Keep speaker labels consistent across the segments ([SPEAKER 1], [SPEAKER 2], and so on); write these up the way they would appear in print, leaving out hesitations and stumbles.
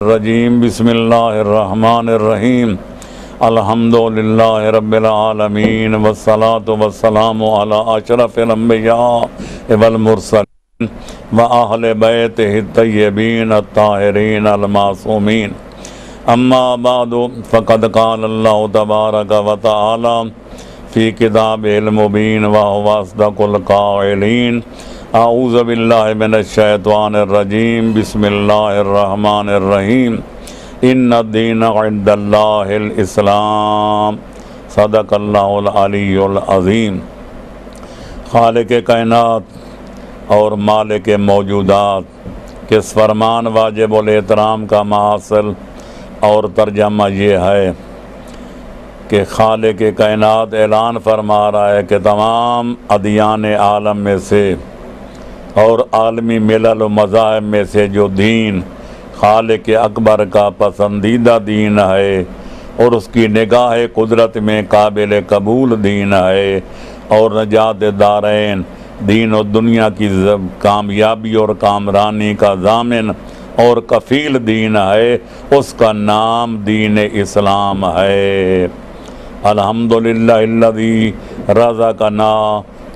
[SPEAKER 1] الرجیم بسم اللہ الرحمن الرحیم الحمدللہ رب العالمین والصلاة والسلام علی اشرف الانبیاء والمرسلین واہل بیتہ الطیبین الطاہرین المعصومین اما بعد فقد قال اللہ تبارک وتعالی فی کتابہ المبین وہو اصدق القائلین اعوذ باللہ من الشیطان الرجیم بسم اللہ الرحمن الرحیم ان الدین عند اللہ الاسلام صدق اللہ العلی العظیم۔ خالق کائنات اور مالک موجودات کے فرمان واجب الاحترام کا محاصل اور ترجمہ یہ ہے کہ خالق کائنات اعلان فرما رہا ہے کہ تمام ادیان عالم میں سے اور عالمی ملل و مذاہب میں سے جو دین خالق اکبر کا پسندیدہ دین ہے اور اس کی نگاہ قدرت میں قابل قبول دین ہے اور نجات دارین دین و دنیا کی کامیابی اور کامرانی کا ضامن اور کفیل دین ہے، اس کا نام دین اسلام ہے۔ الحمدللہ الذی رزقنا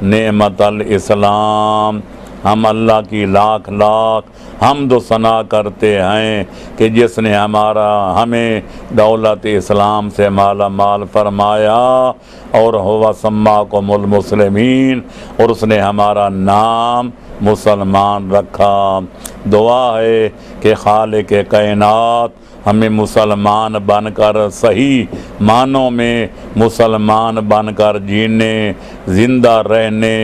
[SPEAKER 1] نعمت الاسلام۔ ہم اللہ کی لاکھ حمد و ثنا کرتے ہیں کہ جس نے ہمیں دولت اسلام سے مالا مال فرمایا اور ہوا سماکم المسلمین، اور اس نے ہمارا نام مسلمان رکھا۔ دعا ہے کہ خالق کائنات ہمیں مسلمان بن کر صحیح معنوں میں مسلمان بن کر جینے، زندہ رہنے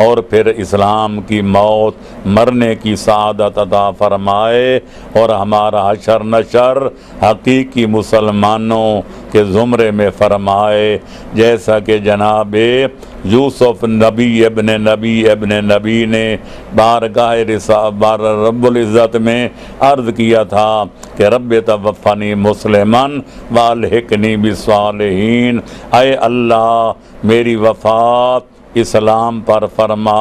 [SPEAKER 1] اور پھر اسلام کی موت مرنے کی سعادت عطا فرمائے، اور ہمارا حشر نشر حقیقی مسلمانوں کے زمرے میں فرمائے، جیسا کہ جناب یوسف نبی ابن نبی نے بارگاہ رب العزت میں عرض کیا تھا کہ رب توفنی مسلمن والحقنی بالصالحین، اے اللہ میری وفات اسلام پر فرما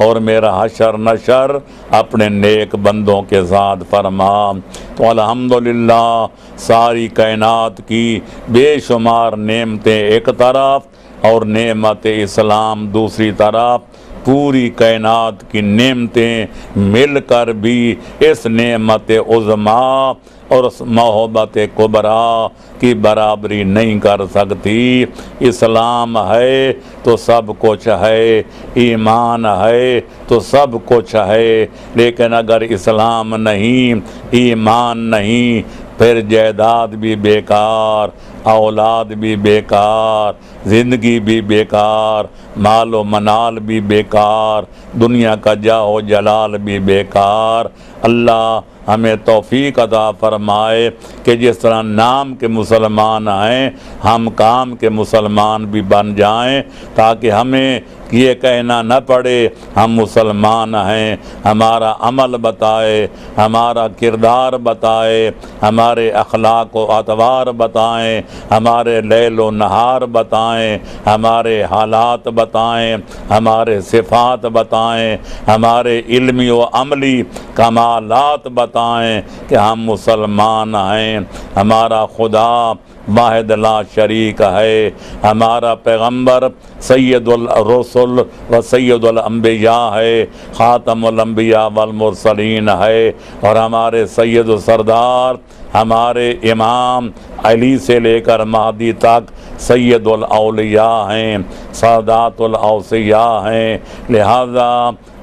[SPEAKER 1] اور میرا حشر نشر اپنے نیک بندوں کے ساتھ فرما۔ تو الحمدللہ ساری کائنات کی بے شمار نعمتیں ایک طرف اور نعمت اسلام دوسری طرف، پوری کائنات کی نعمتیں مل کر بھی اس نعمت عظمیٰ اور اس محبت کبریٰ کی برابری نہیں کر سکتی۔ اسلام ہے تو سب کچھ ہے، ایمان ہے تو سب کچھ ہے، لیکن اگر اسلام نہیں، ایمان نہیں، پھر جائیداد بھی بیکار، اولاد بھی بیکار، زندگی بھی بیکار، مال و منال بھی بیکار، دنیا کا جاہ و جلال بھی بیکار۔ اللہ ہمیں توفیق عطا فرمائے کہ جس طرح نام کے مسلمان ہیں ہم کام کے مسلمان بھی بن جائیں، تاکہ ہمیں یہ کہنا نہ پڑے ہم مسلمان ہیں، ہمارا عمل بتائے، ہمارا کردار بتائے، ہمارے اخلاق و اطوار بتائیں، ہمارے لیل و نہار بتائیں، ہمارے حالات بتائیں، ہمارے صفات بتائیں، ہمارے علمی و عملی کمالات بتائیں کہ ہم مسلمان ہیں۔ ہمارا خدا واحد لا شریک ہے، ہمارا پیغمبر سید الرسل و سید الانبیاء ہے، خاتم الانبیاء والمرسلین ہے، اور ہمارے سید و سردار ہمارے امام علی سے لے کر مہدی تک سید الاولیاء ہیں، سادات الاوصیاء ہیں۔ لہذا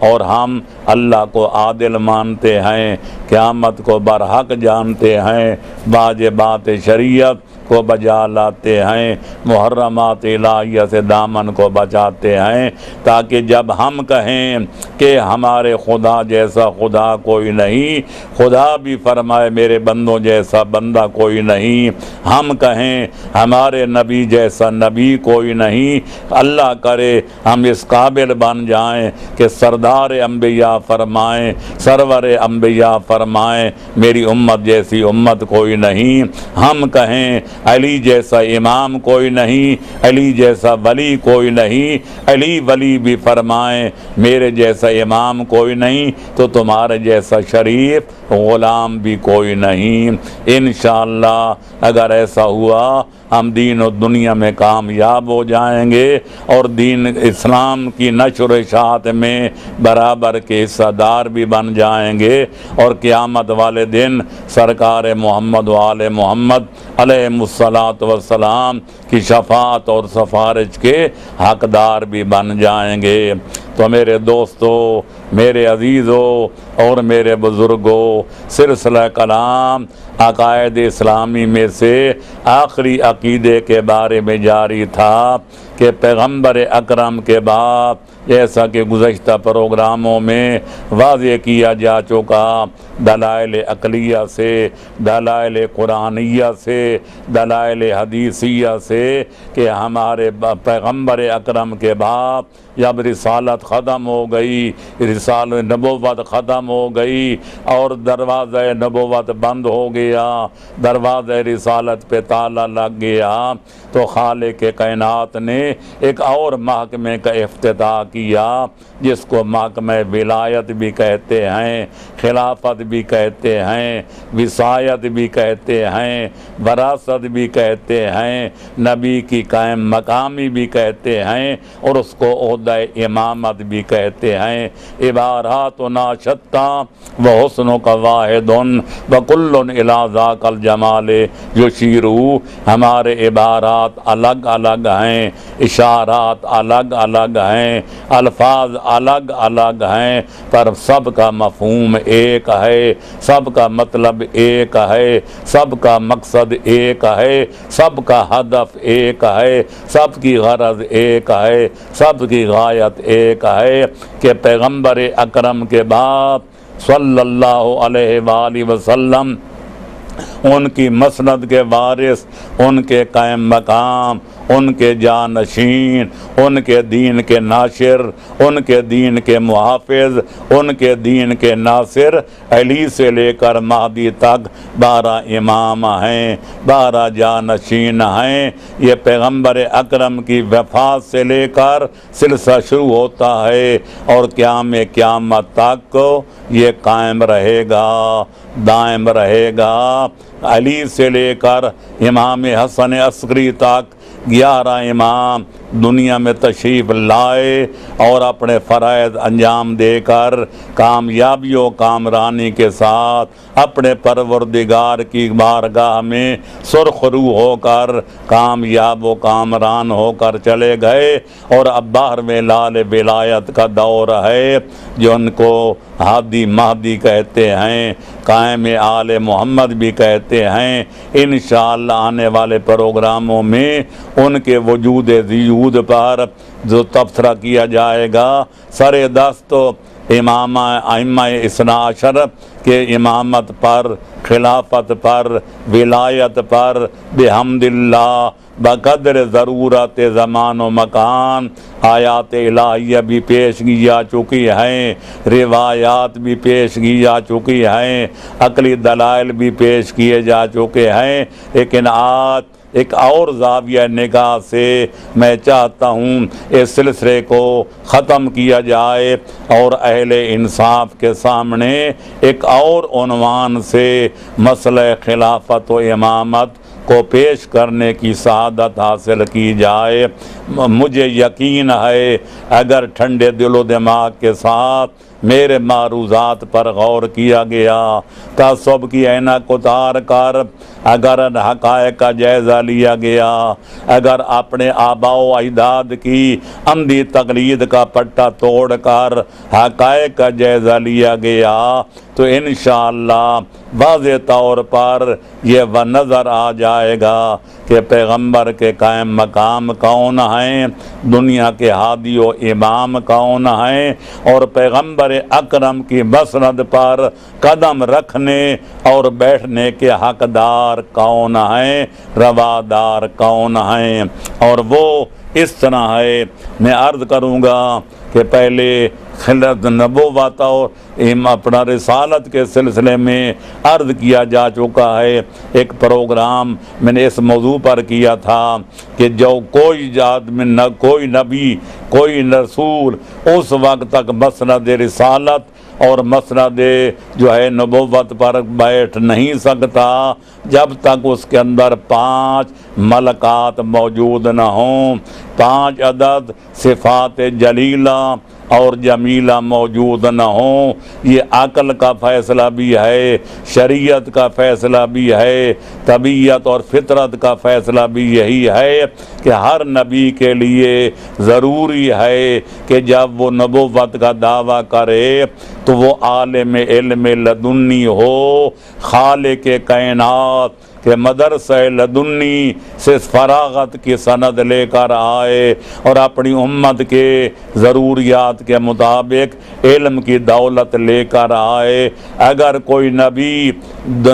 [SPEAKER 1] اور ہم اللہ کو عادل مانتے ہیں، قیامت کو برحق جانتے ہیں، واجبات شریعت کو بجا لاتے ہیں، محرمات الہیہ سے دامن کو بچاتے ہیں، تاکہ جب ہم کہیں کہ ہمارے خدا جیسا خدا کوئی نہیں، خدا بھی فرمائے میرے بندوں جیسا بندہ کوئی نہیں، ہم کہیں ہمارے نبی جیسا نبی کوئی نہیں، اللہ کرے ہم اس قابل بن جائیں کہ سردار انبیاء فرمائیں، سرور انبیاء فرمائیں میری امت جیسی امت کوئی نہیں، ہم کہیں علی جیسا امام کوئی نہیں، علی جیسا ولی کوئی نہیں، علی ولی بھی فرمائیں میرے جیسا امام کوئی نہیں تو تمہارے جیسا شریف غلام بھی کوئی نہیں۔ انشاءاللہ اگر ایسا ہوا ہم دین و دنیا میں کامیاب ہو جائیں گے اور دین اسلام کی نشر و اشاعت میں برابر کے حصہ دار بھی بن جائیں گے، اور قیامت والے دن سرکار محمد و آل محمد علیہ الصلاۃ والسلام کی شفاعت اور سفارش کے حقدار بھی بن جائیں گے۔ تو میرے دوستو، میرے عزیزو اور میرے بزرگوں، سلسلہ کلام عقائد اسلامی میں سے آخری عقیدے کے بارے میں جاری تھا کہ پیغمبر اکرم کے بعد جیسا کہ گزشتہ پروگراموں میں واضح کیا جا چکا دلائل عقلیہ سے، دلائل قرآنیہ سے، دلائل حدیثیہ سے، کہ ہمارے پیغمبر اکرم کے بعد جب رسالت ختم ہو گئی، رسالت نبوت ختم ہو گئی اور دروازہ نبوت بند ہو گیا، دروازہ رسالت پہ تالا لگ گیا، تو خالق کائنات نے ایک اور محکمے کا افتتاح کیا جس کو محکمہ ولایت بھی کہتے ہیں، خلافت بھی کہتے ہیں، وصایت بھی کہتے ہیں، وراثت بھی کہتے ہیں، نبی کی قائم مقامی بھی کہتے ہیں، اور اس کو عہدہ امامت بھی کہتے ہیں۔ عباراتنا شتیٰ وحسنک واحد وکل الی ذاک الجمال یشیر۔ ہمارے عبارات الگ الگ ہیں، اشارات الگ الگ ہیں، الفاظ الگ الگ ہیں، پر سب کا مفہوم ایک ہے، سب کا مطلب ایک ہے، سب کا مقصد ایک ہے، سب کا ہدف ایک ہے، سب کی غرض ایک ہے، سب کی غایت ایک ہے کہ پیغمبر اکرم کے بعد صلی اللہ علیہ وآلہ وسلم ان کی مسند کے وارث، ان کے قائم مقام، ان کے جانشین، ان کے دین کے ناشر، ان کے دین کے محافظ، ان کے دین کے ناصر، علی سے لے کر مہدی تک 12 امام ہیں، 12 جانشین ہیں۔ یہ پیغمبر اکرم کی وفات سے لے کر سلسلہ شروع ہوتا ہے اور قیامت تک یہ قائم رہے گا، دائم رہے گا۔ علی سے لے کر امام حسن عسکری تک 11 امام دنیا میں تشریف لائے اور اپنے فرائض انجام دے کر کامیابی و کامرانی کے ساتھ اپنے پروردگار کی بارگاہ میں سرخ رو ہو کر کامیاب و کامران ہو کر چلے گئے، اور اب 12ویں لال ولایت کا دور ہے جو ان کو ہادی مہدی کہتے ہیں، قائم آل محمد بھی کہتے ہیں۔ انشاءاللہ آنے والے پروگراموں میں ان کے وجود وجود پر جو تبصرہ کیا جائے گا۔ سر دست ائمہ اثنا عشر کے امامت پر، خلافت پر، ولایت پر بحمد اللہ بقدر ضرورت زمان و مکان آیات الہیہ بھی پیش کی جا چکی ہیں، روایات بھی پیش کی جا چکی ہیں، عقلی دلائل بھی پیش کیے جا چکے ہیں، لیکن آج ایک اور زاویہ نگاہ سے میں چاہتا ہوں اس سلسلے کو ختم کیا جائے اور اہل انصاف کے سامنے ایک اور عنوان سے مسئلہ خلافت و امامت کو پیش کرنے کی سعادت حاصل کی جائے۔ مجھے یقین ہے اگر ٹھنڈے دل و دماغ کے ساتھ میرے معروضات پر غور کیا گیا، تعصب کی عینک اتار کر اگر حقائق کا جائزہ لیا گیا، اگر اپنے آباء و اجداد کی عمدی تقلید کا پٹا توڑ کر حقائق کا جائزہ لیا گیا، تو انشاءاللہ واضح طور پر یہ نظر آ جائے گا کہ پیغمبر کے قائم مقام کون ہیں، دنیا کے ہادی و امام کون ہیں، اور پیغمبر اکرم کی مسند پر قدم رکھنے اور بیٹھنے کے حقدار کون ہیں، روادار کون ہیں۔ اور وہ اس طرح ہے، میں عرض کروں گا کہ پہلے خلت نبوت اور اپنا رسالت کے سلسلے میں عرض کیا جا چکا ہے۔ ایک پروگرام میں نے اس موضوع پر کیا تھا کہ جو کوئی آدمی نہ کوئی نبی کوئی رسول اس وقت تک مسند رسالت اور مسند جو ہے نبوت پر بیٹھ نہیں سکتا جب تک اس کے اندر 5 ملکات موجود نہ ہوں، 5 عدد صفات جلیلہ اور جمیلہ موجود نہ ہوں۔ یہ عقل کا فیصلہ بھی ہے، شریعت کا فیصلہ بھی ہے، طبیعت اور فطرت کا فیصلہ بھی یہی ہے کہ ہر نبی کے لیے ضروری ہے کہ جب وہ نبوت کا دعویٰ کرے تو وہ عالم علم لدنی ہو، خالق کائنات کہ مدرسہ لدنی سے فراغت کی سند لے کر آئے اور اپنی امت کے ضروریات کے مطابق علم کی دولت لے کر آئے۔ اگر کوئی نبی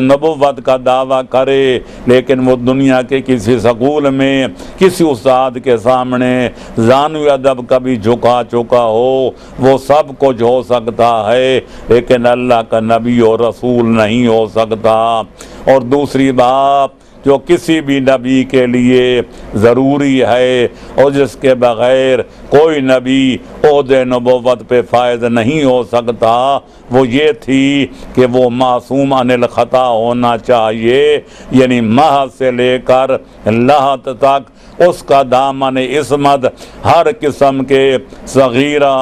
[SPEAKER 1] نبوت کا دعویٰ کرے لیکن وہ دنیا کے کسی سکول میں کسی استاد کے سامنے زانو ادب کبھی جھکا چکا ہو، وہ سب کچھ ہو سکتا ہے لیکن اللہ کا نبی اور رسول نہیں ہو سکتا۔ اور دوسری بات جو کسی بھی نبی کے لیے ضروری ہے اور جس کے بغیر کوئی نبی عہد نبوت پہ فائز نہیں ہو سکتا، وہ یہ تھی کہ وہ معصوم عن الخطا ہونا چاہیے، یعنی محض سے لے کر لحد تک اس کا دامن عصمت ہر قسم کے صغیرہ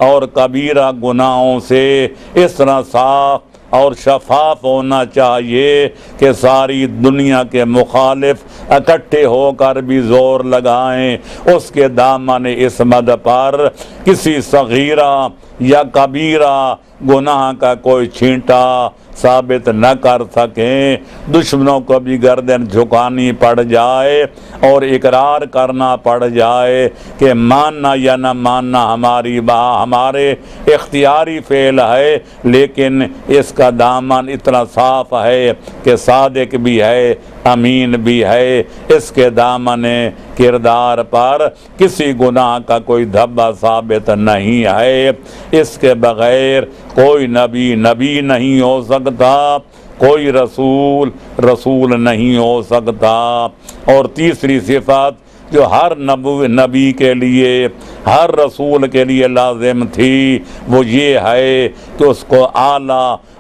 [SPEAKER 1] اور کبیرہ گناہوں سے اس طرح صاف اور شفاف ہونا چاہیے کہ ساری دنیا کے مخالف اکٹھے ہو کر بھی زور لگائیں اس کے دامن عصمت پر کسی صغیرہ یا کبیرہ گناہ کا کوئی چھینٹا ثابت نہ کر سکیں۔ دشمنوں کو بھی گردن جھکانی پڑ جائے اور اقرار کرنا پڑ جائے کہ ماننا یا نہ ماننا ہمارے اختیاری فعل ہے، لیکن اس کا دامن اتنا صاف ہے کہ صادق بھی ہے، امین بھی ہے، اس کے دامن کردار پر کسی گناہ کا کوئی دھبا ثابت نہیں ہے۔ اس کے بغیر کوئی نبی نہیں ہو سکتا، کوئی رسول نہیں ہو سکتا۔ اور تیسری صفت جو ہر نبی کے لیے ہر رسول کے لیے لازم تھی وہ یہ ہے کہ اس کو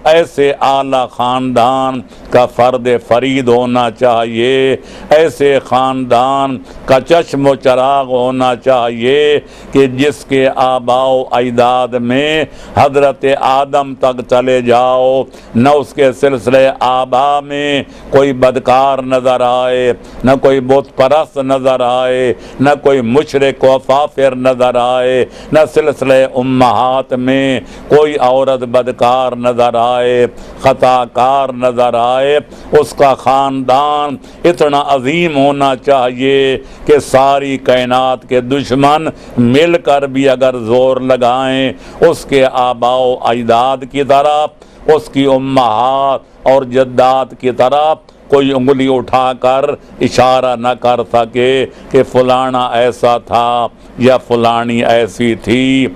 [SPEAKER 1] ایسے اعلیٰ خاندان کا فرد فرید ہونا چاہیے، ایسے خاندان کا چشم و چراغ ہونا چاہیے کہ جس کے آباء و اجداد میں حضرت آدم تک چلے جاؤ، نہ اس کے سلسلے آباء میں کوئی بدکار نظر آئے، نہ کوئی بت پرست نظر آئے، نہ کوئی مشرک و فافر نظر آئے، نہ سلسلے امہات میں کوئی عورت بدکار نظر آئے، خطا کار نظر آئے۔ اس کا خاندان اتنا عظیم ہونا چاہیے کہ ساری کائنات کے دشمن مل کر بھی اگر زور لگائیں اس کے آباء و اجداد کی طرف، اس کی امہات اور جدات کی طرف کوئی انگلی اٹھا کر اشارہ نہ کر سکے کہ فلانا ایسا تھا یا فلانی ایسی تھی۔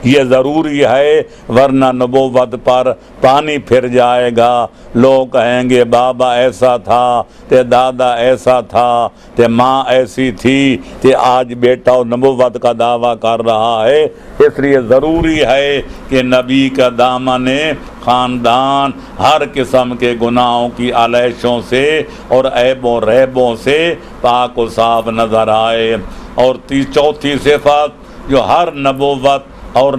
[SPEAKER 1] یہ ضروری ہے ورنہ نبوت پر پانی پھر جائے گا، لوگ کہیں گے بابا ایسا تھا تے دادا ایسا تھا تے ماں ایسی تھی تے آج بیٹا نبوت کا دعویٰ کر رہا ہے۔ اس لیے ضروری ہے کہ نبی کا دامن خاندان ہر قسم کے گناہوں کی علیشوں سے اور عیب و ریبوں سے پاک و صاف نظر آئے۔ اور چوتھی صفت جو ہر نبوت اور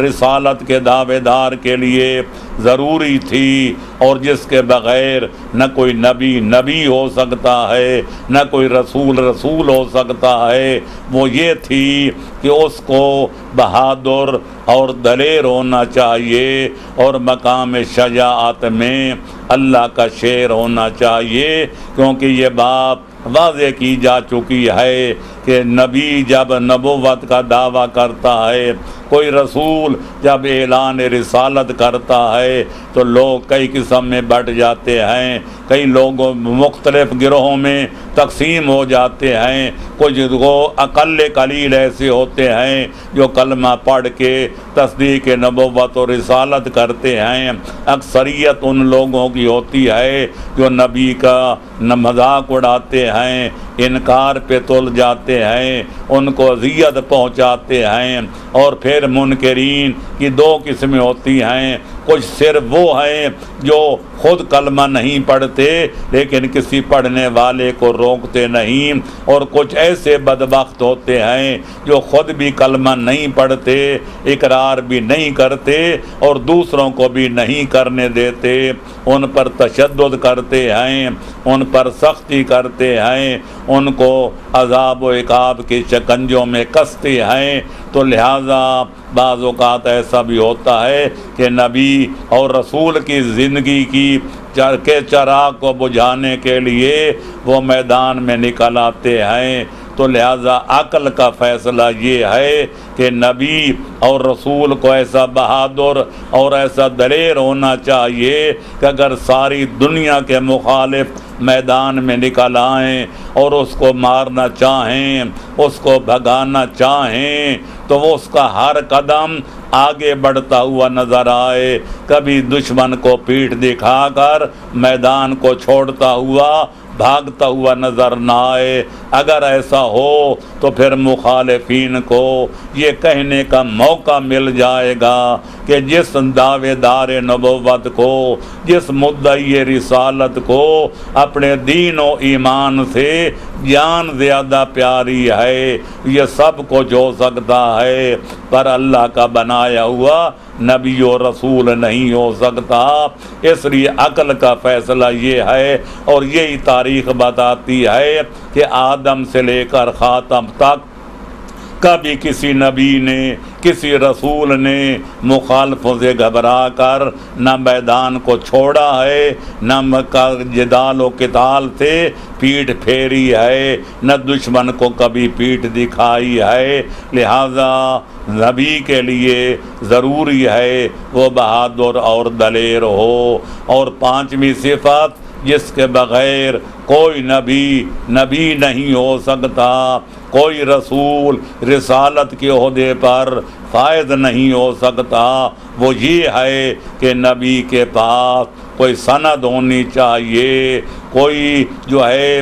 [SPEAKER 1] رسالت کے دعوے دار کے لیے ضروری تھی اور جس کے بغیر نہ کوئی نبی ہو سکتا ہے نہ کوئی رسول ہو سکتا ہے، وہ یہ تھی کہ اس کو بہادر اور دلیر ہونا چاہیے اور مقام شجاعت میں اللہ کا شیر ہونا چاہیے، کیونکہ یہ بات واضح کی جا چکی ہے کہ نبی جب نبوت کا دعویٰ کرتا ہے، کوئی رسول جب اعلان رسالت کرتا ہے تو لوگ کئی قسم میں بٹ جاتے ہیں، کئی لوگوں مختلف گروہوں میں تقسیم ہو جاتے ہیں۔ کچھ اقل قلیل ایسے ہوتے ہیں جو کلمہ پڑھ کے تصدیق نبوت و رسالت کرتے ہیں، اکثریت ان لوگوں کی ہوتی ہے جو نبی کا مذاق اڑاتے ہیں، انکار پہ تل جاتے ہیں، ان کو اذیت پہنچاتے ہیں۔ اور پھر منکرین کی دو قسمیں ہوتی ہیں، کچھ صرف وہ ہیں جو خود کلمہ نہیں پڑھتے لیکن کسی پڑھنے والے کو روکتے نہیں، اور کچھ ایسے بدبخت ہوتے ہیں جو خود بھی کلمہ نہیں پڑھتے، اقرار بھی نہیں کرتے اور دوسروں کو بھی نہیں کرنے دیتے، ان پر تشدد کرتے ہیں، ان پر سختی کرتے ہیں، ان کو عذاب و عقاب کے شکنجوں میں کستے ہیں۔ تو لہٰذا بعض اوقات ایسا بھی ہوتا ہے کہ نبی اور رسول کی زندگی کی کے چراغ کو بجھانے کے لیے وہ میدان میں نکل آتے ہیں۔ تو لہٰذا عقل کا فیصلہ یہ ہے کہ نبی اور رسول کو ایسا بہادر اور ایسا دلیر ہونا چاہیے کہ اگر ساری دنیا کے مخالف میدان میں نکل آئیں اور اس کو مارنا چاہیں، اس کو بھگانا چاہیں، تو وہ اس کا ہر قدم آگے بڑھتا ہوا نظر آئے، کبھی دشمن کو پیٹھ دکھا کر میدان کو چھوڑتا ہوا بھاگتا ہوا نظر نہ آئے۔ اگر ایسا ہو تو پھر مخالفین کو یہ کہنے کا موقع مل جائے گا کہ جس دعوے دار نبوت کو، جس مدعی رسالت کو اپنے دین و ایمان سے جان زیادہ پیاری ہے، یہ سب کچھ ہو سکتا ہے پر اللہ کا بنایا ہوا نبی و رسول نہیں ہو سکتا۔ اس لیے عقل کا فیصلہ یہ ہے، اور یہی تاریخ بتاتی ہے کہ آدم سے لے کر خاتم تک کبھی کسی نبی نے، کسی رسول نے مخالفوں سے گھبرا کر نہ میدان کو چھوڑا ہے، نہ جدال و قتال سے پیٹھ پھیری ہے، نہ دشمن کو کبھی پیٹھ دکھائی ہے۔ لہذا نبی کے لیے ضروری ہے وہ بہادر اور دلیر ہو۔ اور پانچویں صفت، جس کے بغیر کوئی نبی نہیں ہو سکتا، کوئی رسول رسالت کے عہدے پر فائز نہیں ہو سکتا، وہ یہ ہے کہ نبی کے پاس کوئی سند ہونی چاہیے، کوئی جو ہے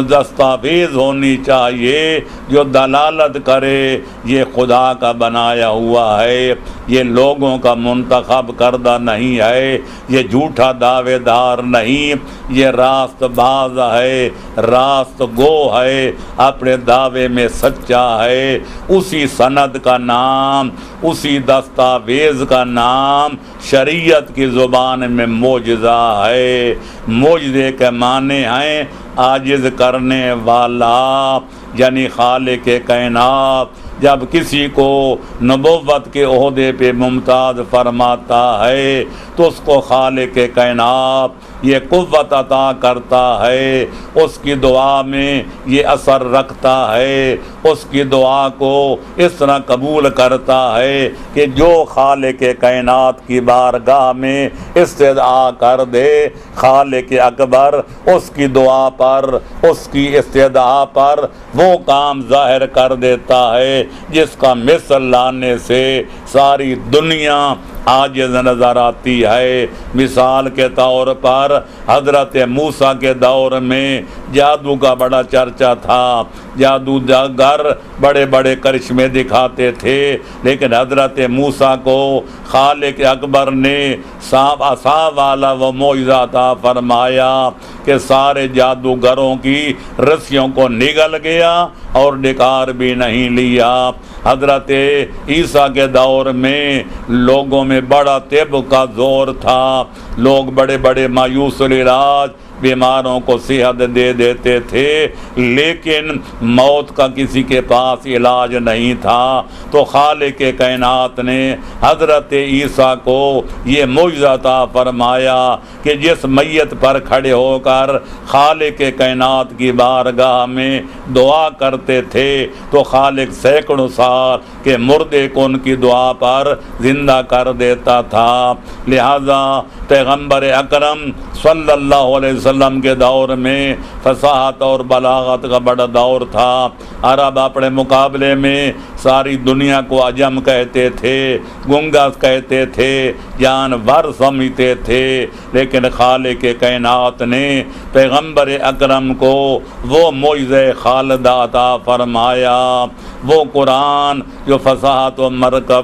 [SPEAKER 1] دستاویز ہونی چاہیے جو دلالت کرے یہ خدا کا بنایا ہوا ہے، یہ لوگوں کا منتخب کردہ نہیں ہے، یہ جھوٹا دعوے دار نہیں، یہ راست باز ہے، راست گو ہے، اپنے دعوے میں سچا ہے۔ اسی سند کا نام، اسی دستاویز کا نام شریعت کی زبان میں معجزہ ہے۔ معجزے کے معنی ہیں عاجز کرنے والا، یعنی خالق کائنات جب کسی کو نبوت کے عہدے پہ ممتاز فرماتا ہے تو اس کو خالق کائنات یہ قوت عطا کرتا ہے، اس کی دعا میں یہ اثر رکھتا ہے، اس کی دعا کو اس طرح قبول کرتا ہے کہ جو خالق کائنات کی بارگاہ میں استدعا کر دے، خالق اکبر اس کی دعا پر، اس کی استدعا پر وہ کام ظاہر کر دیتا ہے جس کا مثل لانے سے ساری دنیا عاجز نظر آتی ہے۔ مثال کے طور پر حضرت موسیٰ کے دور میں جادو کا بڑا چرچا تھا، جادوگر بڑے بڑے کرشمے دکھاتے تھے، لیکن حضرت موسیٰ کو خالق اکبر نے عصا والا وہ معجزہ عطا فرمایا کہ سارے جادوگروں کی رسیوں کو نگل گیا اور ڈکار بھی نہیں لیا۔ حضرت عیسیٰ کے دور میں لوگوں میں بڑا طب کا زور تھا، لوگ بڑے بڑے مایوس العلاج بیماروں کو صحت دے دیتے تھے، لیکن موت کا کسی کے پاس علاج نہیں تھا۔ تو خالق کائنات نے حضرت عیسیٰ کو یہ معجزہ عطا فرمایا کہ جس میت پر کھڑے ہو کر خالق کائنات کی بارگاہ میں دعا کرتے تھے تو خالق سینکڑوں سال کے مردے کو ان کی دعا پر زندہ کر دیتا تھا۔ لہذا پیغمبر اکرم صلی اللہ علیہ وسلم کے دور میں فصاحت اور بلاغت کا بڑا دور تھا۔ عرب اپنے مقابلے میں ساری دنیا کو عجم کہتے تھے، گنگا کہتے تھے، جانور سمجھتے تھے، لیکن خالق کائنات نے پیغمبر اکرم کو وہ معجزہ خالدہ عطا فرمایا، وہ قرآن جو فصاحت و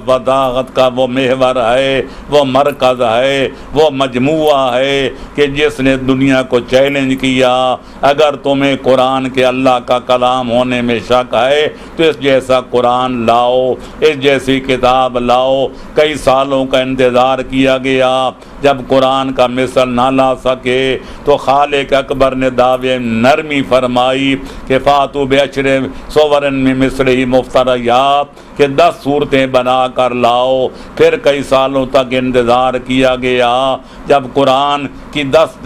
[SPEAKER 1] بلاغت کا وہ محور ہے، وہ مرکز ہے، وہ مجموعہ ہے کہ جس نے دنیا کو چیلنج کیا، اگر تمہیں قرآن کے اللہ کا کلام ہونے میں شک ہے تو اس جیسا قرآن لاؤ، اس جیسی کتاب لاؤ۔ کئی سالوں کا انتظار کیا گیا، جب قرآن کا مثل نہ لا سکے تو خالق اکبر نے دعوے نرمی فرمائی کہ فاتو بعشر صور من مثلہ مفتریات، کہ 10 صورتیں بنا کر لاؤ۔ پھر کئی سالوں تک انتظار کیا گیا، جب قرآن کی 10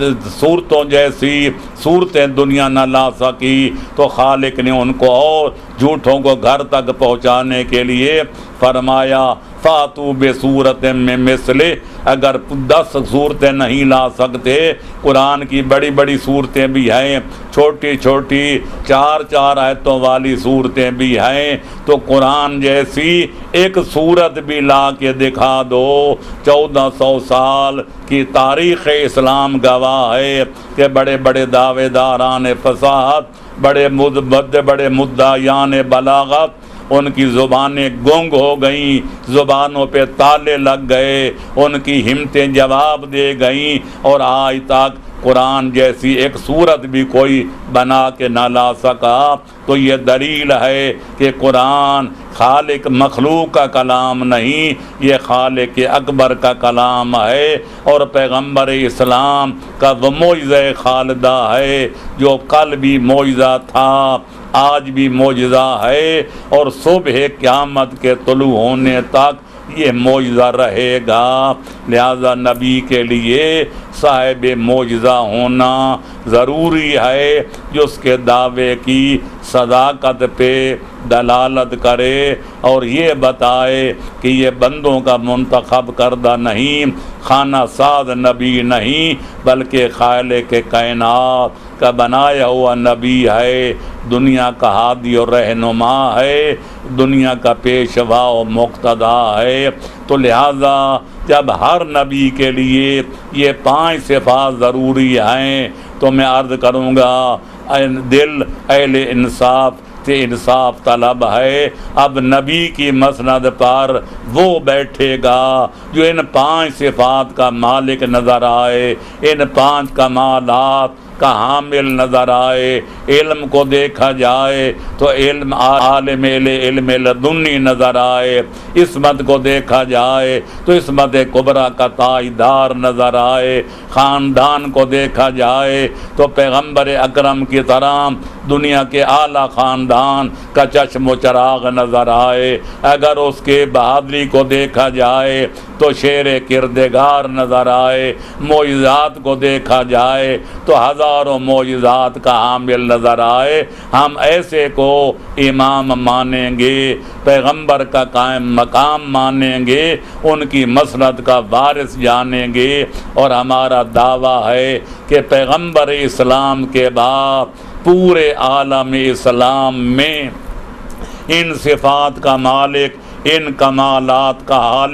[SPEAKER 1] صورتوں جیسی صورتیں دنیا نہ لا سکی تو خالق نے ان کو اور جھوٹوں کو گھر تک پہنچانے کے لیے فرمایا فاتو بصورت میں مثلہ، اگر 10 صورتیں نہیں لا سکتے، قرآن کی بڑی بڑی صورتیں بھی ہیں، چھوٹی چھوٹی 4 آیتوں والی صورتیں بھی ہیں، تو قرآن جیسی ایک صورت بھی لا کے دکھا دو۔ 1400 سال کی تاریخ اسلام گواہ ہے کہ بڑے بڑے دعوے داران فصاحت، بڑے مدعیان بلاغت، ان کی زبانیں گنگ ہو گئیں، زبانوں پہ تالے لگ گئے، ان کی ہمتیں جواب دے گئیں، اور آج تک قرآن جیسی ایک صورت بھی کوئی بنا کے نہ لا سکا۔ تو یہ دلیل ہے کہ قرآن خالق مخلوق کا کلام نہیں، یہ خالق اکبر کا کلام ہے، اور پیغمبر اسلام کا وہ معجزہ خالدہ ہے جو کل بھی معجزہ تھا، آج بھی معجزہ ہے، اور صبح قیامت کے طلوع ہونے تک یہ معجزہ رہے گا۔ لہذا نبی کے لیے صاحب معجزہ ہونا ضروری ہے، جو اس کے دعوے کی صداقت پہ دلالت کرے اور یہ بتائے کہ یہ بندوں کا منتخب کردہ نہیں، خانہ ساز نبی نہیں، بلکہ خالق کائنات کا بنایا ہوا نبی ہے، دنیا کا ہادی اور رہنما ہے، دنیا کا پیشوا و مقتدا ہے۔ تو لہذا جب ہر نبی کے لیے یہ 5 صفات ضروری ہیں تو میں عرض کروں گا دل اہل انصاف سے انصاف طلب ہے۔ اب نبی کی مسند پر وہ بیٹھے گا جو ان 5 صفات کا مالک نظر آئے، ان 5 کمالات کا حامل نظر آئے، علم کو دیکھا جائے تو علم عالم علم لدنی نظر آئے، عصمت کو دیکھا جائے تو عصمت کبریٰ کا تاجدار نظر آئے، خاندان کو دیکھا جائے تو پیغمبر اکرم کی طرح دنیا کے اعلیٰ خاندان کا چشم و چراغ نظر آئے، اگر اس کے بہادری کو دیکھا جائے تو شیر کردگار نظر آئے، معجزات کو دیکھا جائے تو ہزاروں معجزات کا حامل نظر آئے، ہم ایسے کو امام مانیں گے، پیغمبر کا قائم مقام مانیں گے، ان کی مسند کا وارث جانیں گے، اور ہمارا دعویٰ ہے کہ پیغمبر اسلام کے بعد پورے عالم اسلام میں ان صفات کا مالک، ان کمالات کا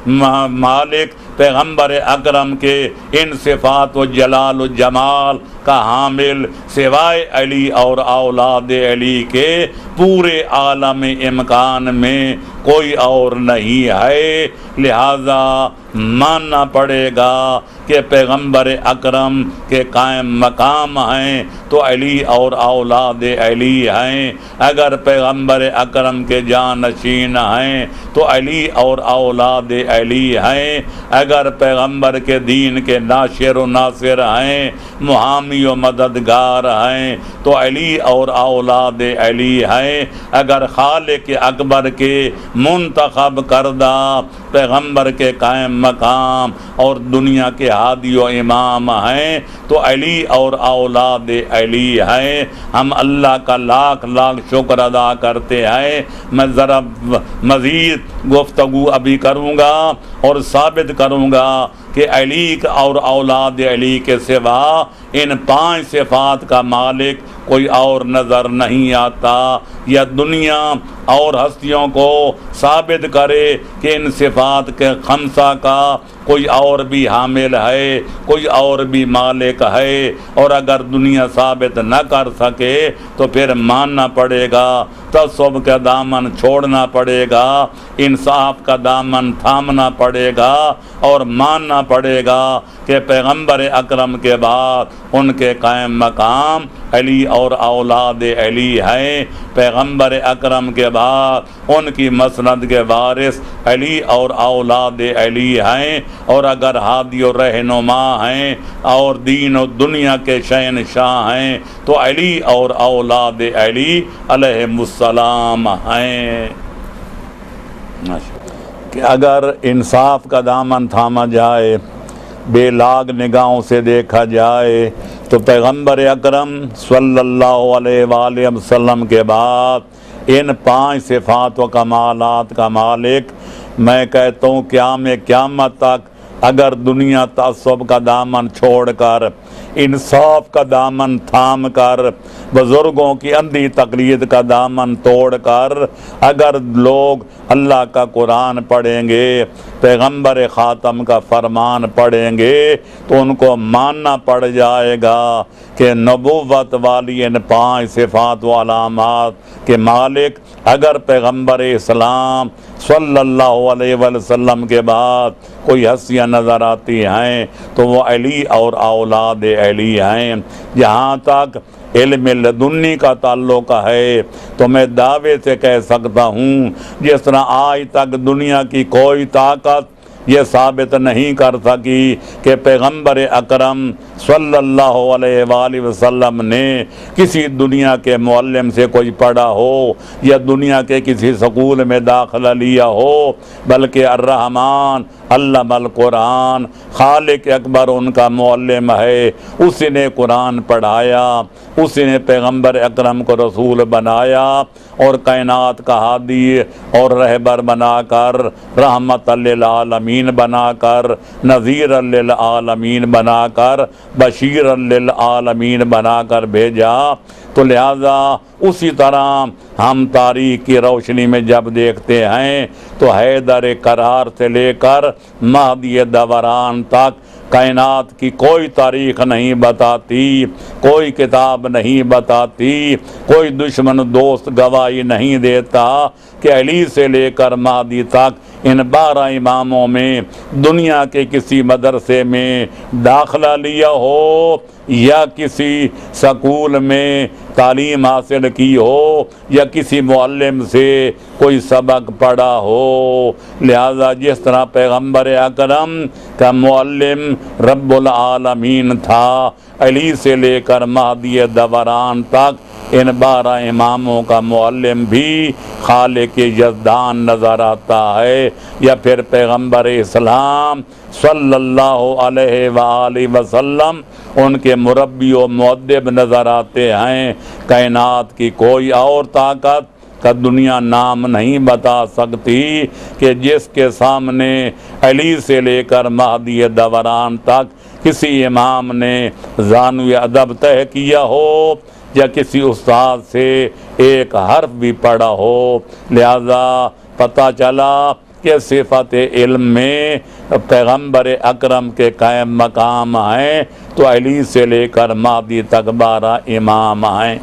[SPEAKER 1] مالک پیغمبر اکرم کے ان صفات و جلال و جمال کا حامل سوائے علی اور اولاد علی کے پورے عالم امکان میں کوئی اور نہیں ہے۔ لہذا ماننا پڑے گا کہ پیغمبر اکرم کے قائم مقام ہیں تو علی اور اولاد علی ہیں، اگر پیغمبر اکرم کے جانشین ہیں تو علی اور اولاد علی ہیں، اگر پیغمبر کے دین کے ناشر و ناصر ہیں، محامی والی و مددگار ہیں تو علی اور اولاد علی ہیں۔ اگر خالق اکبر کے منتخب کردہ پیغمبر کے قائم مقام اور دنیا کے ہادی و امام ہیں تو علی اور اولاد علی ہیں۔ ہم اللہ کا لاکھ لاکھ شکر ادا کرتے ہیں۔ میں ذرا مزید گفتگو ابھی کروں گا اور ثابت کروں گا کہ علی اور اولاد علی کے سوا ان 5 صفات کا مالک کوئی اور نظر نہیں آتا۔ یا دنیا اور ہستیوں کو ثابت کرے کہ ان صفات کے 5 کا کوئی اور بھی حامل ہے، کوئی اور بھی مالک ہے، اور اگر دنیا ثابت نہ کر سکے تو پھر ماننا پڑے گا، تعصب کا دامن چھوڑنا پڑے گا، انصاف کا دامن تھامنا پڑے گا اور ماننا پڑے گا کہ پیغمبر اکرم کے بعد ان کے قائم مقام علی اور اولاد علی ہیں۔ پیغمبر اکرم کے بعد ان کی مسند کے وارث علی اور اولاد علی ہیں، اور اگر ہادی و رہنما ہیں اور دین و دنیا کے شہنشاہ ہیں تو علی اور اولاد علی علیہم السلام ہیں۔ کہ اگر انصاف کا دامن تھاما جائے، بے لاگ نگاہوں سے دیکھا جائے تو پیغمبر اکرم صلی اللہ علیہ وآلہ وسلم کے بعد ان 5 صفات و کمالات کا مالک میں کہتا ہوں قیامت تک اگر دنیا تعصب کا دامن چھوڑ کر، انصاف کا دامن تھام کر، بزرگوں کی اندھی تقلید کا دامن توڑ کر اگر لوگ اللہ کا قرآن پڑھیں گے، پیغمبر خاتم کا فرمان پڑھیں گے تو ان کو ماننا پڑ جائے گا کہ نبوت والی ان 5 صفات و علامات کے مالک اگر پیغمبر اسلام صلی اللہ علیہ وسلم کے بعد کوئی ہستیاں نظر آتی ہیں تو وہ علی اور اولاد علی ہیں۔ جہاں تک علم لدنی کا تعلق ہے تو میں دعوے سے کہہ سکتا ہوں جس طرح آج تک دنیا کی کوئی طاقت یہ ثابت نہیں کر سکی کہ پیغمبر اکرم صلی اللہ علیہ وآلہ وسلم نے کسی دنیا کے معلم سے کوئی پڑھا ہو یا دنیا کے کسی سکول میں داخلہ لیا ہو، بلکہ الرحمن علم القرآن، خالق اکبر ان کا معلم ہے، اسی نے قرآن پڑھایا، اسی نے پیغمبر اکرم کو رسول بنایا اور کائنات کا ہادی اور رہبر بنا کر، رحمت للعالمین بنا کر، نذیر للعالمین بنا کر، بشیر للعالمین بنا کر بھیجا۔ تو لہذا اسی طرح ہم تاریخ کی روشنی میں جب دیکھتے ہیں تو حیدر کرار سے لے کر مہدی دوران تک کائنات کی کوئی تاریخ نہیں بتاتی، کوئی کتاب نہیں بتاتی، کوئی دشمن دوست گواہی نہیں دیتا کہ علی سے لے کر مہدی تک ان 12 اماموں میں دنیا کے کسی مدرسے میں داخلہ لیا ہو یا کسی سکول میں تعلیم حاصل کی ہو یا کسی معلم سے کوئی سبق پڑھا ہو۔ لہذا جس طرح پیغمبر اکرم کا معلم رب العالمین تھا، علی سے لے کر مہدی دوران تک ان 12 اماموں کا معلم بھی خالق یزدان نظر آتا ہے، یا پھر پیغمبر اسلام صلی اللہ علیہ وآلہ وسلم ان کے مربی و مؤدب نظر آتے ہیں۔ کائنات کی کوئی اور طاقت کا دنیا نام نہیں بتا سکتی کہ جس کے سامنے علی سے لے کر مہدی دوران تک کسی امام نے زانوی ادب طے کیا ہو یا کسی استاد سے ایک حرف بھی پڑھا ہو۔ لہذا پتہ چلا کہ صفت علم میں پیغمبر اکرم کے قائم مقام ہیں تو علی سے لے کر مہدی تک 12 امام ہیں۔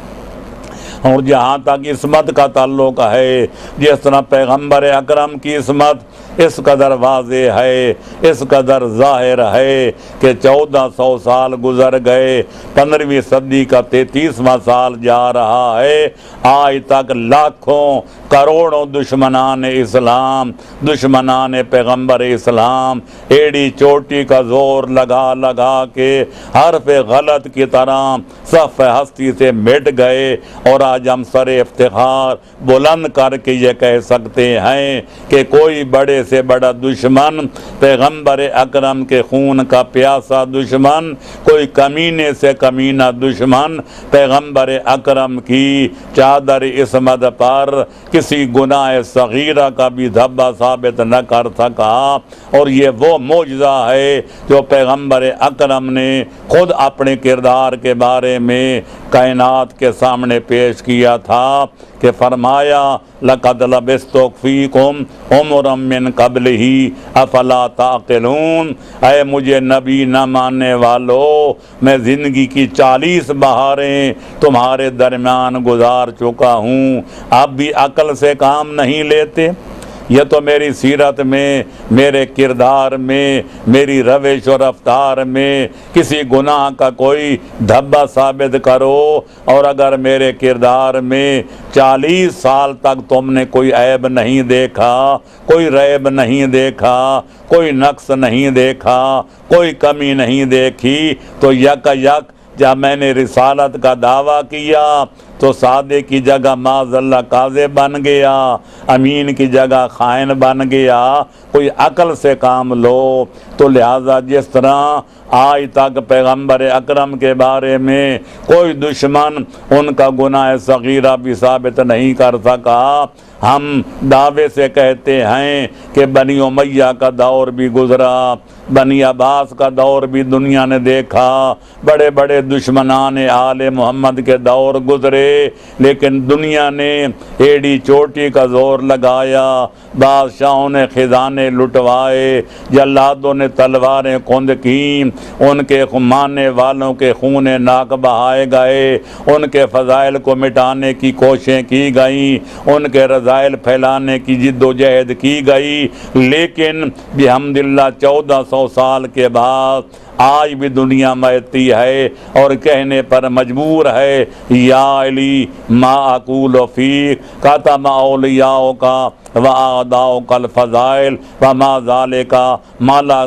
[SPEAKER 1] اور جہاں تک عصمت کا تعلق ہے، جس طرح پیغمبر اکرم کی عصمت اس قدر واضح ہے، اس قدر ظاہر ہے کہ 1400 سال گزر گئے، 15ویں صدی کا 33واں سال جا رہا ہے، آج تک لاکھوں کروڑوں دشمنان اسلام، دشمنان پیغمبر اسلام ایڑی چوٹی کا زور لگا لگا کے حرف غلط کی طرح صف ہستی سے مٹ گئے، اور آج ہم سر افتخار بلند کر کے یہ کہہ سکتے ہیں کہ کوئی بڑے سے بڑا دشمن، پیغمبر اکرم کے خون کا پیاسا دشمن، کوئی کمینے سے کمینہ دشمن پیغمبر اکرم کی چادر عصمت پر کسی گناہ صغیرہ کا بھی دھبا ثابت نہ کر سکا۔ اور یہ وہ معجزہ ہے جو پیغمبر اکرم نے خود اپنے کردار کے بارے میں کائنات کے سامنے پیش کیا تھا کہ فرمایا لَقَدْ لَبِثْتُ فِيكُمْ عُمُرًا مِّن قَبْلِهِ أَفَلَا تَعْقِلُونَ، اے مجھے نبی نہ ماننے والو، میں زندگی کی 40 بہاریں تمہارے درمیان گزار چکا ہوں، اب بھی عقل سے کام نہیں لیتے؟ یہ تو میری سیرت میں، میرے کردار میں، میری روش و رفتار میں کسی گناہ کا کوئی دھبا ثابت کرو، اور اگر میرے کردار میں 40 سال تک تم نے کوئی عیب نہیں دیکھا، کوئی ریب نہیں دیکھا، کوئی نقص نہیں دیکھا، کوئی کمی نہیں دیکھی، تو یک جب میں نے رسالت کا دعویٰ کیا تو سادے کی جگہ معاذ اللہ کاذب بن گیا، امین کی جگہ خائن بن گیا۔ کوئی عقل سے کام لو۔ تو لہٰذا جس طرح آج تک پیغمبر اکرم کے بارے میں کوئی دشمن ان کا گناہ صغیرہ بھی ثابت نہیں کر سکا، ہم دعوے سے کہتے ہیں کہ بنی امیہ کا دور بھی گزرا، بنی عباس کا دور بھی دنیا نے دیکھا، بڑے بڑے دشمنان آل محمد کے دور گزرے، لیکن دنیا نے ایڑی چوٹی کا زور لگایا، بادشاہوں نے خزانے لٹوائے، جلادوں نے تلواریں کند کیں، ان کے ماننے والوں کے خون ناک بہائے گئے، ان کے فضائل کو مٹانے کی کوششیں کی گئیں، ان کے رذائل پھیلانے کی جد و جہد کی گئی، لیکن بحمدللہ 1400 سال کے بعد آج بھی دنیا مہتی ہے اور کہنے پر مجبور ہے، یا علی ما اقول فیک ختم اولیاء کا وآداؤ کل فضائل وما ذالک مالا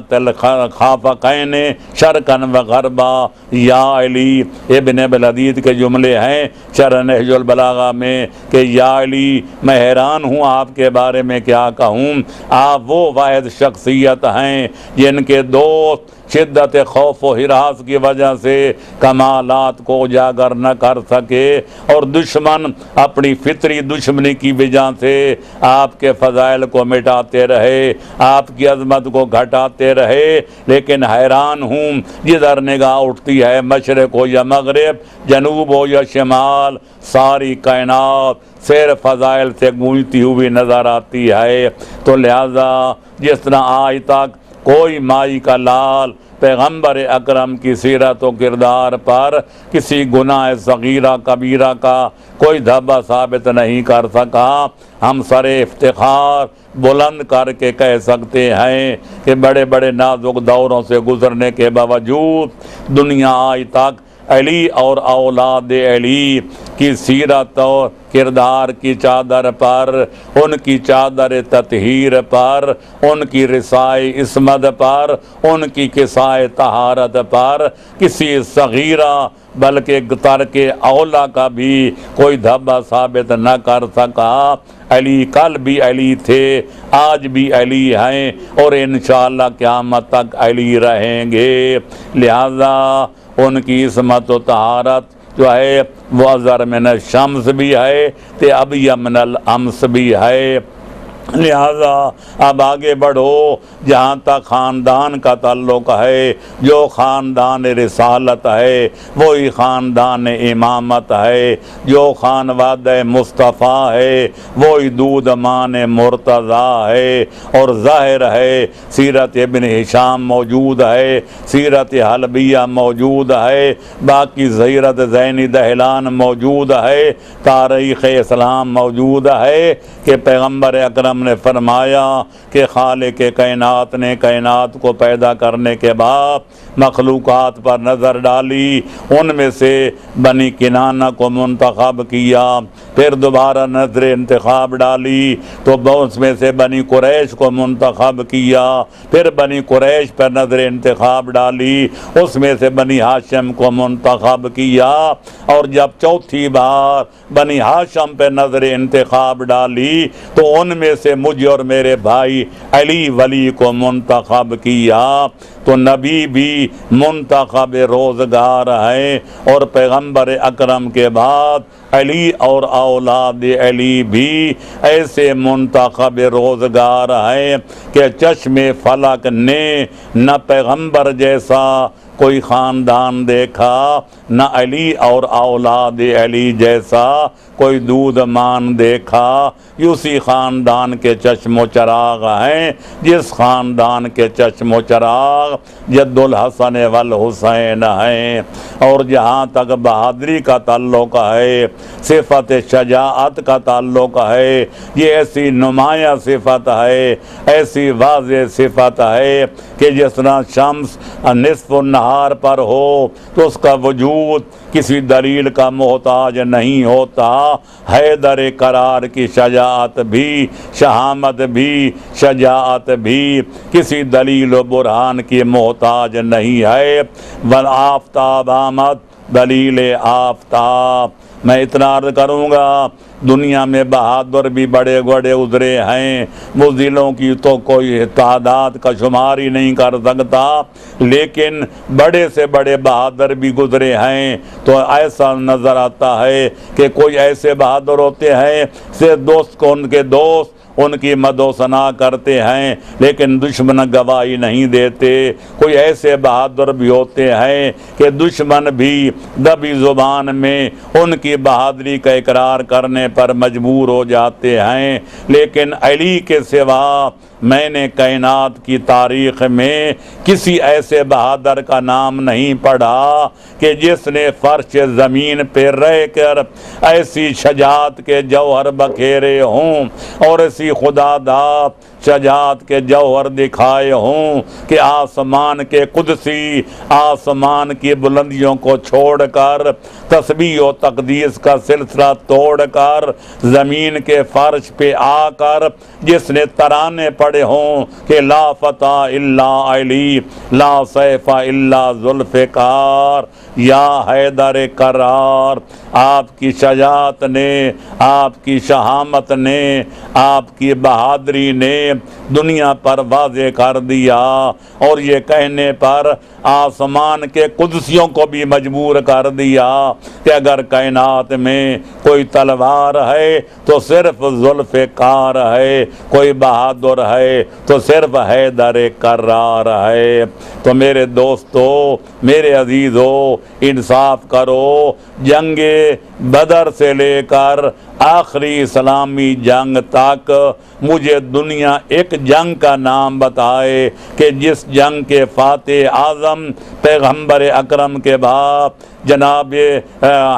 [SPEAKER 1] خافقین شرکن و غربا۔ یا علی ابن بلدید کے جملے ہیں شرح نہج البلاغہ میں کہ یا علی میں حیران ہوں آپ کے بارے میں کیا کہوں، آپ وہ واحد شخصیت ہیں جن کے دوست شدت خوف و ہراس کی وجہ سے کمالات کو اجاگر نہ کر سکے، اور دشمن اپنی فطری دشمنی کی وجہ سے آپ کے فضائل کو مٹاتے رہے، آپ کی عظمت کو گھٹاتے رہے، لیکن حیران ہوں جدھر نگاہ اٹھتی ہے مشرق ہو یا مغرب، جنوب ہو یا شمال، ساری کائنات سیر فضائل سے گونجتی ہوئی نظر آتی ہے۔ تو لہذا جس طرح آج تک کوئی مائی کا لال پیغمبر اکرم کی سیرت و کردار پر کسی گناہ صغیرہ کبیرہ کا کوئی دھبا ثابت نہیں کر سکا، ہم سر افتخار بلند کر کے کہہ سکتے ہیں کہ بڑے بڑے نازک دوروں سے گزرنے کے باوجود دنیا آج تک علی اور اولاد علی کی سیرت اور کردار کی چادر پر، ان کی چادر تطہیر پر، ان کی رسائے عصمت پر، ان کی کسائے طہارت پر کسی صغیرہ بلکہ ترک اولا کا بھی کوئی دھبا ثابت نہ کر سکا۔ علی کل بھی علی تھے، آج بھی علی ہیں، اور انشاءاللہ قیامت تک علی رہیں گے۔ لہذا ان کی عصمت و طہارت جو ہے وہ ازر من الشمس بھی ہے تے ابی من الامس بھی ہے۔ لہذا اب آگے بڑھو، جہاں تک خاندان کا تعلق ہے، جو خاندان رسالت ہے وہی خاندان امامت ہے، جو خانوادہ مصطفیٰ ہے وہی دودھ مان مرتضیٰ ہے، اور ظاہر ہے سیرت ابن ہشام موجود ہے، سیرت حلبیہ موجود ہے، باقی سیرت زین دہلان موجود ہے، تاریخ اسلام موجود ہے کہ پیغمبر اکرم وسلم نے فرمایا کہ خالق کائنات نے کائنات کو پیدا کرنے کے بعد مخلوقات پر نظر ڈالی، ان میں سے بنی کنانہ کو منتخب کیا، پھر دوبارہ نظر انتخاب ڈالی تو اس میں سے بنی قریش کو منتخب کیا، پھر بنی قریش پر نظر انتخاب ڈالی، اس میں سے بنی ہاشم کو منتخب کیا، اور جب چوتھی بار بنی ہاشم پہ نظر انتخاب ڈالی تو ان میں سے مجھے اور میرے بھائی علی ولی کو منتخب کیا۔ تو نبی بھی منتخب روزگار ہے، اور پیغمبر اکرم کے بعد علی اور اولاد علی بھی ایسے منتخب روزگار ہے کہ چشم فلک نے نہ پیغمبر جیسا کوئی خاندان دیکھا، نہ علی اور اولاد علی جیسا کوئی دودھ مان دیکھا۔ اسی خاندان کے چشم و چراغ ہیں جس خاندان کے چشم و چراغ جد الحسن والحسین ہیں۔ اور جہاں تک بہادری کا تعلق ہے، صفت شجاعت کا تعلق ہے، یہ ایسی نمایاں صفت ہے، ایسی واضح صفت ہے کہ جس طرح شمس نصف النہار پر ہو تو اس کا وجود کسی دلیل کا محتاج نہیں ہوتا، حیدر کرار کی شجاعت بھی، شہامت بھی، شجاعت بھی کسی دلیل و برہان کی محتاج نہیں ہے۔ آفتاب آمد دلیل آفتاب۔ میں اتنا عرض کروں گا، دنیا میں بہادر بھی بڑے بڑے گزرے ہیں، وہ ضلعوں کی تو کوئی تعداد کا شمار ہی نہیں کر سکتا، لیکن بڑے سے بڑے بہادر بھی گزرے ہیں۔ تو ایسا نظر آتا ہے کہ کوئی ایسے بہادر ہوتے ہیں سے دوست کو ان کے دوست ان کی مد و ثنا کرتے ہیں لیکن دشمن گواہی نہیں دیتے، کوئی ایسے بہادر بھی ہوتے ہیں کہ دشمن بھی دبی زبان میں ان کی بہادری کا اقرار کرنے پر مجبور ہو جاتے ہیں۔ لیکن علی کے سوا میں نے کائنات کی تاریخ میں کسی ایسے بہادر کا نام نہیں پڑھا کہ جس نے فرش زمین پہ رہ کر ایسی شجاعت کے جوہر بکھیرے ہوں اور ایسی خدا داد شجاعت کے جوہر دکھائے ہوں کہ آسمان کے قدسی آسمان کی بلندیوں کو چھوڑ کر تسبیح و تقدیس کا سلسلہ توڑ کر زمین کے فرش پہ آ کر جس نے ترانے پڑے ہوں کہ لا فتح الا علی، لا سیف الا ذوالفقار، یا حیدر کرار، آپ کی شجاعت نے، آپ کی شہامت نے، آپ کی بہادری نے دنیا پر واضح کر دیا، اور یہ کہنے پر آسمان کے قدسیوں کو بھی مجبور کر دیا کہ اگر کائنات میں کوئی تلوار ہے تو صرف ذوالفقار ہے، کوئی بہادر ہے تو صرف حیدر کرار ہے۔ تو میرے دوستو، میرے عزیزو، انصاف کرو، جنگ بدر سے لے کر آخری اسلامی جنگ تک مجھے دنیا ایک جنگ کا نام بتائے کہ جس جنگ کے فاتح اعظم پیغمبر اکرم کے باپ جناب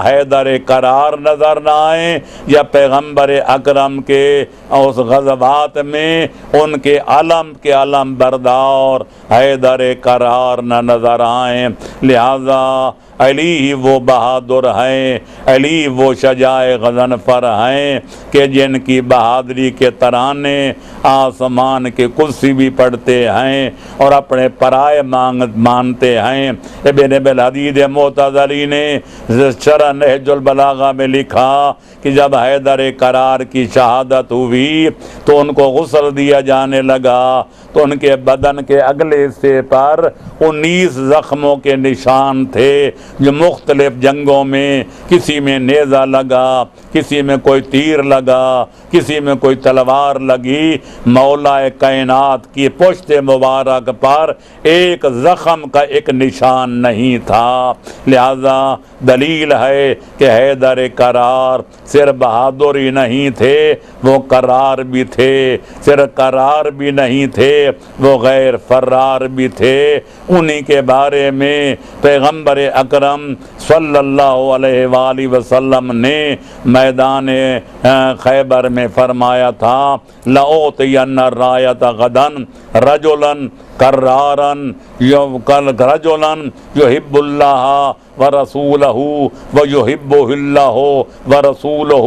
[SPEAKER 1] حیدر کرار نظر نہ آئیں، یا پیغمبر اکرم کے اس غزوات میں ان کے علم بردار حیدر کرار نہ نظر آئیں۔ لہذا علی ہی وہ بہادر ہیں، علی وہ شجاع غضنفر ہیں کہ جن کی بہادری کے ترانے آسمان کے کرسی بھی پڑھتے ہیں اور اپنے پرائے مانتے ہیں۔ ابن بالحدید معتزلی نے شرح نہج البلاغہ میں لکھا کہ جب حیدر کرار کی شہادت ہوئی تو ان کو غسل دیا جانے لگا تو ان کے بدن کے اگلے حصے پر 19 زخموں کے نشان تھے جو مختلف جنگوں میں، کسی میں نیزہ لگا، کسی میں کوئی تیر لگا، کسی میں کوئی تلوار لگی، مولا کائنات کی پشت مبارک پر ایک زخم کا ایک نشان نہیں تھا۔ لہذا دلیل ہے کہ حیدر کرار صرف بہادر ہی نہیں تھے، وہ کرار بھی تھے، صرف کرار بھی نہیں تھے، وہ غیر فرار بھی تھے۔ انہی کے بارے میں پیغمبر اکرم اکرم صلی اللہ علیہ وآلہ وسلم نے میدان خیبر میں فرمایا تھا لأوتین الرایۃ غدا رجلا کرارا رجلا یحب اللہ ورسولہ ویحبہ اللہ ورسولہ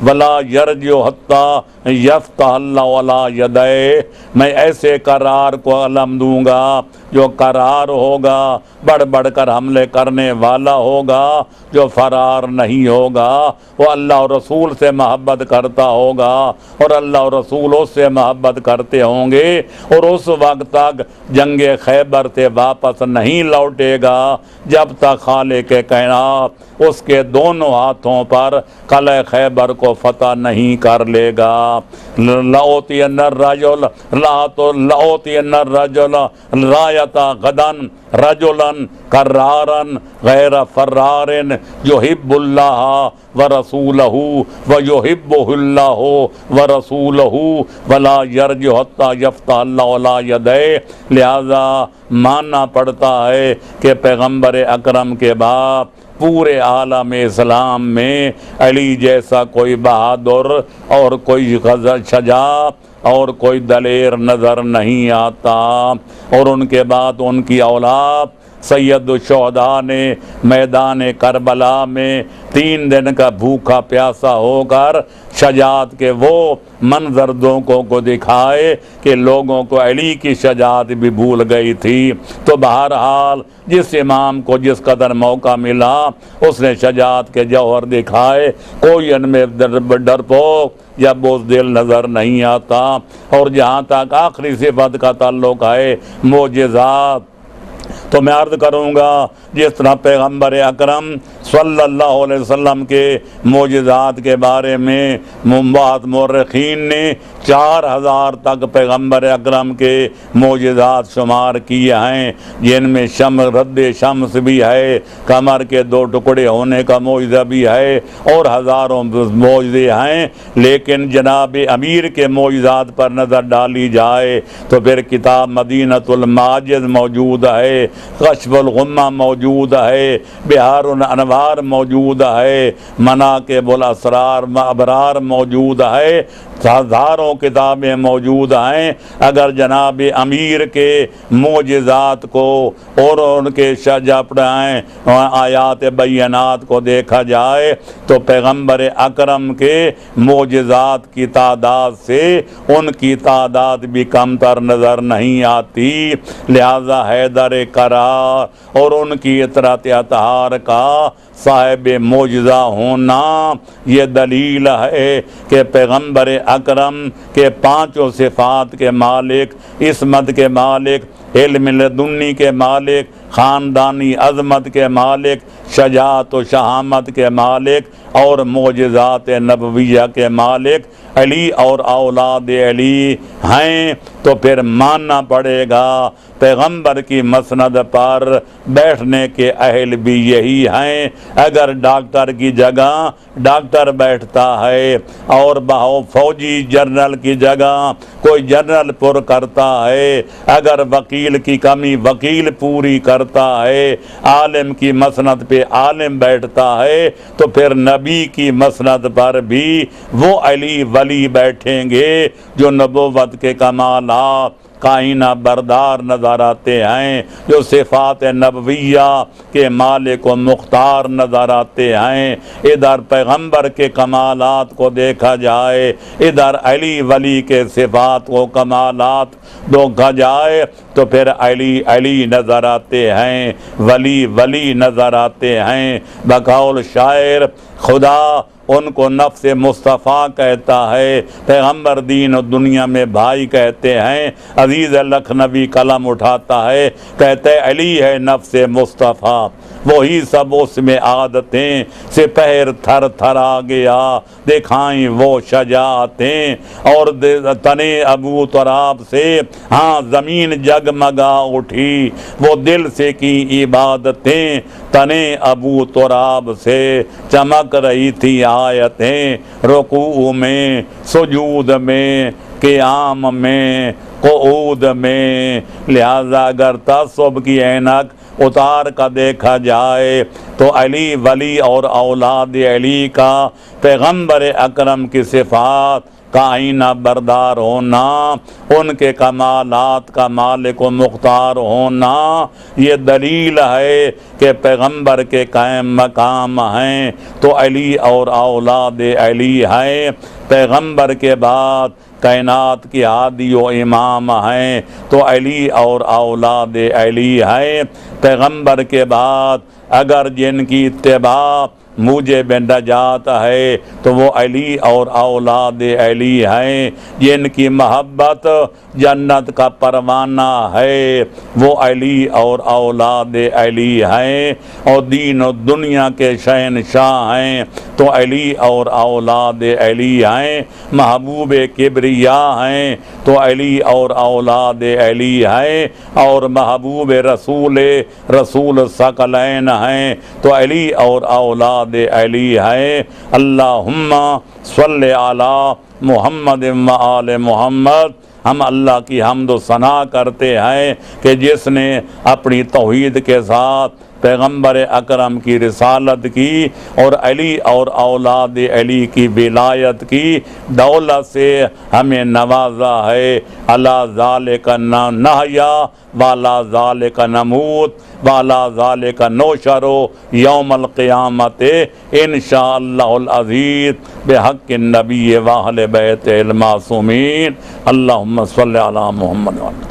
[SPEAKER 1] ولا یرجع حتی یفتح اللہ علی یدیہ، میں ایسے قرار کو علم دوں گا جو قرار ہوگا، بڑھ بڑھ کر حملے کرنے والا ہوگا، جو فرار نہیں ہوگا، وہ اللہ اور رسول سے محبت کرتا ہوگا اور اللہ اور رسول اس سے محبت کرتے ہوں گے، اور اس وقت تک جنگ خیبر سے واپس نہیں لوٹے گا جب تک خالق کائنات اس کے دونوں ہاتھوں پر قلعہ خیبر کو فتح نہیں کر لے گا۔ لأوتین الرجل رایۃ غدا رجلا کرارا غیر فرار یحب اللہ ورسولہ ویحبہ اللہ ورسولہ ولا یرجع حتی یفتح اللہ علی یدیہ۔ لہذا ماننا پڑتا ہے کہ پیغمبر اکرم کے بعد پورے عالم اسلام میں علی جیسا کوئی بہادر اور کوئی شجاع اور کوئی دلیر نظر نہیں آتا، اور ان کے بعد ان کی اولاد سید الشہداء نے میدان کربلا میں 3 دن کا بھوکا پیاسا ہو کر شجاعت کے وہ منظر لوگوں کو دکھائے کہ لوگوں کو علی کی شجاعت بھی بھول گئی تھی۔ تو بہرحال جس امام کو جس قدر موقع ملا اس نے شجاعت کے جوہر دکھائے، کوئی ان میں ڈرپوک یا بزدل نظر نہیں آتا۔ اور جہاں تک آخری صفت کا تعلق ہے معجزات، تو میں عرض کروں گا جس طرح پیغمبر اکرم صلی اللہ علیہ وسلم کے معجزات کے بارے میں بعض مورخین نے 4000 تک پیغمبر اکرم کے معجزات شمار کیے ہیں، جن میں رد شمس بھی ہے، کمر کے 2 ٹکڑے ہونے کا معجزہ بھی ہے، اور ہزاروں معجزے ہیں۔ لیکن جناب امیر کے معجزات پر نظر ڈالی جائے تو پھر کتاب مدینۃ المعاجز موجود ہے، کشف الغمہ موجود ہے، بہار الانوار موجود ہے، مناقب الاسرار ابرار موجود ہے، ہزاروں کتابیں موجود ہیں۔ اگر جناب امیر کے معجزات کو اور ان کے آیات بینات کو دیکھا جائے تو پیغمبر اکرم کے معجزات کی تعداد سے ان کی تعداد بھی کم تر نظر نہیں آتی۔ لہذا حیدر کرار اور ان کی اطراط اطہار کا صاحب معجزہ ہونا یہ دلیل ہے کہ پیغمبر اکرم کے 5 صفات کے مالک، عصمت کے مالک، علم لدنی کے مالک، خاندانی عظمت کے مالک، شجاعت و شہامت کے مالک اور معجزات نبویہ کے مالک علی اور اولاد علی ہیں، تو پھر ماننا پڑے گا پیغمبر کی مسند پر بیٹھنے کے اہل بھی یہی ہیں۔ اگر ڈاکٹر کی جگہ ڈاکٹر بیٹھتا ہے اور فوجی جنرل کی جگہ کوئی جنرل پر کرتا ہے، اگر وکیل کی کمی وکیل پوری کرتا ہے، عالم کی مسند پہ عالم بیٹھتا ہے، تو پھر نبی کی مسند پر بھی وہ علی ولی بیٹھیں گے جو نبوت کے کمالات کائنہ بردار نظر آتے ہیں، جو صفات نبویہ کے مالک و مختار نظر آتے ہیں۔ ادھر پیغمبر کے کمالات کو دیکھا جائے، ادھر علی ولی کے صفات و کمالات دیکھا جائے تو پھر علی علی نظر آتے ہیں، ولی ولی نظر آتے ہیں۔ بقول شاعر خدا ان کو نفس مصطفیٰ کہتا ہے، پیغمبر دین و دنیا میں بھائی کہتے ہیں۔ عزیز لکھنوی قلم اٹھاتا ہے، کہتے علی ہے نفس مصطفیٰ، وہی سب اس میں عادتیں، سپہر تھر تھر آ گیا دکھائیں وہ شجاعتیں، اور تنے ابو تراب سے ہاں زمین جگمگا اٹھی، وہ دل سے کی عبادتیں، تنے ابو تراب سے چمک رہی تھی آیتیں، رکوع میں، سجود میں، قیام میں، قعود میں۔ لہذا اگر تعصب کی اینک اتار کا دیکھا جائے تو علی ولی اور اولاد علی کا پیغمبر اکرم کی صفات کا آئینہ بردار ہونا، ان کے کمالات کا مالک و مختار ہونا، یہ دلیل ہے کہ پیغمبر کے قائم مقام ہیں تو علی اور اولاد علی ہیں۔ پیغمبر کے بعد کائنات کی ہادی و امام ہیں تو علی اور اولاد علی ہیں۔ پیغمبر کے بعد اگر جن کی اتباع موجب نجات ہے تو وہ علی اور اولاد علی ہیں۔ جن کی محبت جنت کا پروانہ ہے وہ علی اور اولاد علی ہیں۔ اور دین و دنیا کے شہنشاہ ہیں تو علی اور اولاد علی ہیں۔ محبوب کبریا ہیں تو علی اور اولاد علی ہیں۔ اور محبوب رسول ثقلین ہیں تو علی اور اولاد علی ہے۔ اللہم صلی علی محمد و آل محمد۔ ہم اللہ کی حمد و ثنا کرتے ہیں کہ جس نے اپنی توحید کے ساتھ پیغمبر اکرم کی رسالت کی اور علی اور اولاد علی کی ولایت کی دولت سے ہمیں نوازا ہے۔ علی ذالک نحیا وعلی ذالک نموت وعلی ذالک نحشر یوم القیامت انشاءاللہ العزیز بحق النبی و اہل بیت المعصومین۔ اللہم صلی علی محمد۔